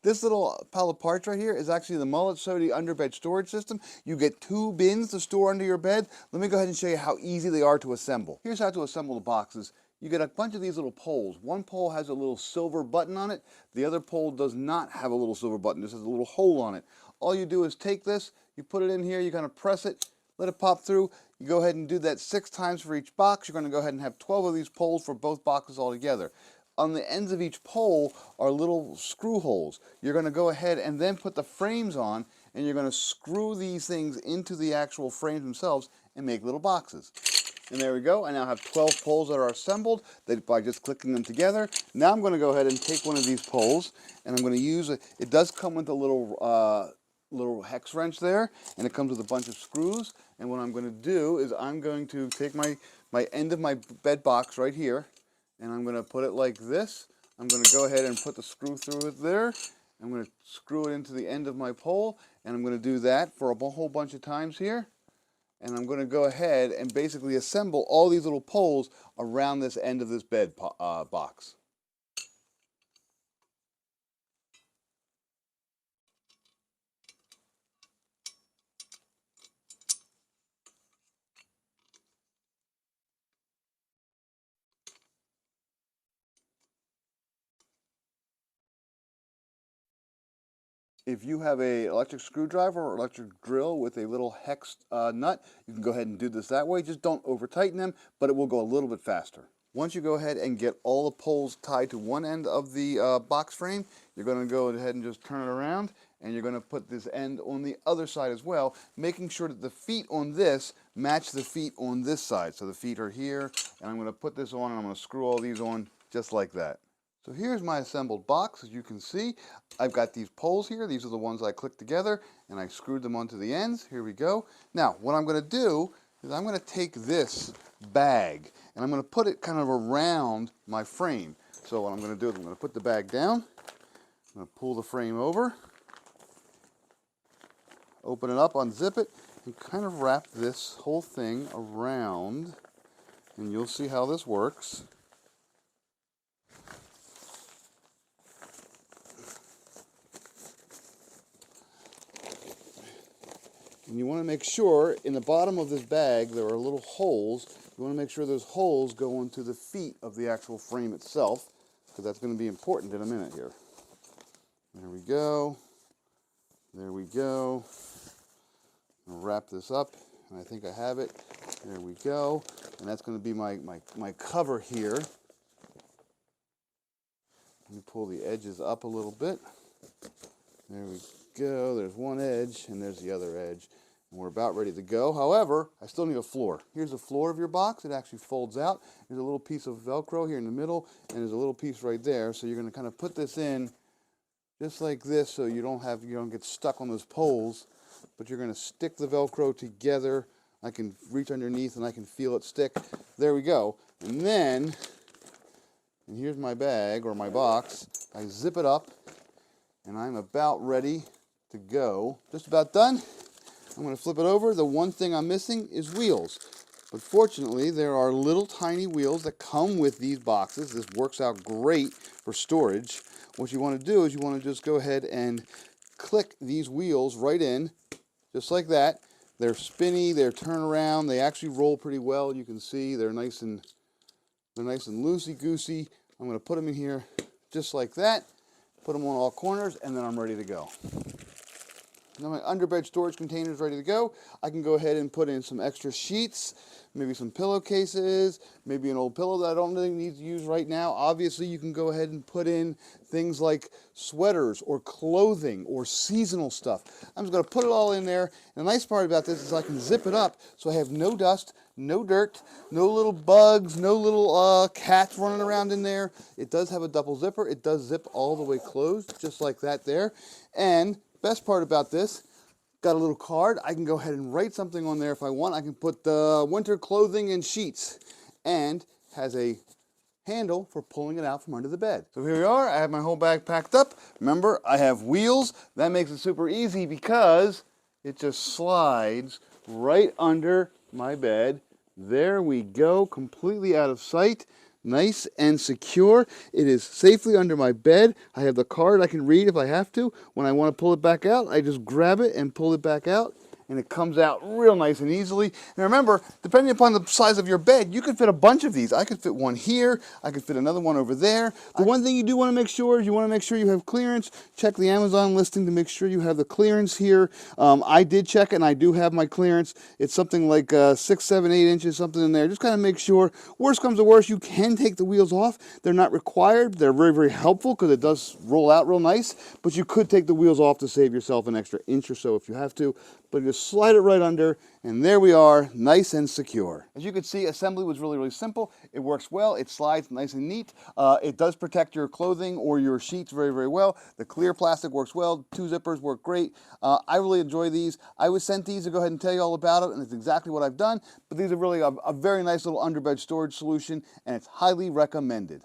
This little pile of parts right here is actually the mullet sody underbed storage system. You get 2 bins to store under your bed. Let me go ahead and show you how easy they are to assemble. Here's how to assemble the boxes. You get a bunch of these little poles. One pole has a little silver button on it. The other pole does not have a little silver button. This has a little hole on it. All you do is take this, you put it in here, you kind of press it, let it pop through. You go ahead and do that 6 times for each box. You're going to go ahead and have 12 of these poles for both boxes all together. On the ends of each pole are little screw holes. You're going to go ahead and then put the frames on, and you're going to screw these things into the actual frames themselves and make little boxes. And there we go. I now have 12 poles that are assembled by just clicking them together. Now I'm going to go ahead and take one of these poles, and I'm going to use it. It does come with a little hex wrench there, and it comes with a bunch of screws. And what I'm going to do is I'm going to take my end of my bed box right here, and I'm going to put it like this. I'm going to go ahead and put the screw through it there. I'm going to screw it into the end of my pole, and I'm going to do that for a whole bunch of times here. And I'm going to go ahead and basically assemble all these little poles around this end of this bed box. If you have an electric screwdriver or electric drill with a little hex nut, you can go ahead and do this that way. Just don't over tighten them, but it will go a little bit faster. Once you go ahead and get all the poles tied to one end of the box frame, you're going to go ahead and just turn it around, and you're going to put this end on the other side as well, making sure that the feet on this match the feet on this side. So the feet are here, and I'm going to put this on, and I'm going to screw all these on just like that. So here's my assembled box. As you can see, I've got these poles here. These are the ones I clicked together, and I screwed them onto the ends. Here we go. Now, what I'm going to do is I'm going to take this bag, and I'm going to put it kind of around my frame. So what I'm going to do is I'm going to put the bag down. I'm going to pull the frame over, open it up, unzip it, and kind of wrap this whole thing around, and you'll see how this works. And you want to make sure in the bottom of this bag there are little holes. You want to make sure those holes go into the feet of the actual frame itself, because that's going to be important in a minute here. There we go. There we go. I'll wrap this up, and I think I have it. There we go. And that's going to be my cover here. Let me pull the edges up a little bit. There we go. There's one edge, and there's the other edge. And we're about ready to go. However, I still need a floor. Here's the floor of your box. It actually folds out. There's a little piece of Velcro here in the middle, and there's a little piece right there. So you're going to kind of put this in just like this, so you don't get stuck on those poles. But you're going to stick the Velcro together. I can reach underneath and I can feel it stick. There we go. And then, and here's my bag or my box. I zip it up, and I'm about ready to go. Just about done. I'm going to flip it over. The one thing I'm missing is wheels. But fortunately, there are little tiny wheels that come with these boxes. This works out great for storage. What you want to do is you want to just go ahead and click these wheels right in, just like that. They're spinny, they're turn around, they actually roll pretty well. You can see they're nice and loosey-goosey. I'm going to put them in here just like that, put them on all corners, and then I'm ready to go. Now my underbed storage container is ready to go. I can go ahead and put in some extra sheets, maybe some pillowcases, maybe an old pillow that I don't really need to use right now. Obviously, you can go ahead and put in things like sweaters or clothing or seasonal stuff. I'm just going to put it all in there. And the nice part about this is I can zip it up so I have no dust, no dirt, no little bugs, no little cats running around in there. It does have a double zipper. It does zip all the way closed, just like that there. And best part about this, got a little card. I can go ahead and write something on there if I want. I can put winter clothing and sheets, and has a handle for pulling it out from under the bed. So here we are. I have my whole bag packed up. Remember, I have wheels. That makes it super easy because it just slides right under my bed. There we go, completely out of sight. Nice and secure. It is safely under my bed. I have the card I can read if I have to. When I want to pull it back out, I just grab it and pull it back out, and it comes out real nice and easily. And remember, depending upon the size of your bed, you could fit a bunch of these. I could fit one here. I could fit another one over there. The one thing you do want to make sure is you want to make sure you have clearance. Check the Amazon listing to make sure you have the clearance here. I did check it, and I do have my clearance. It's something like 6, 7, 8 inches, something in there. Just kind of make sure. Worst comes to worst, you can take the wheels off. They're not required. They're very, very helpful because it does roll out real nice. But you could take the wheels off to save yourself an extra inch or so if you have to. But just slide it right under, and there we are, nice and secure. As you can see, assembly was really, really simple. It works well. It slides nice and neat. It does protect your clothing or your sheets very, very well. The clear plastic works well. 2 zippers work great. I really enjoy these. I was sent these to go ahead and tell you all about it, and it's exactly what I've done. But these are really a very nice little underbed storage solution, and it's highly recommended.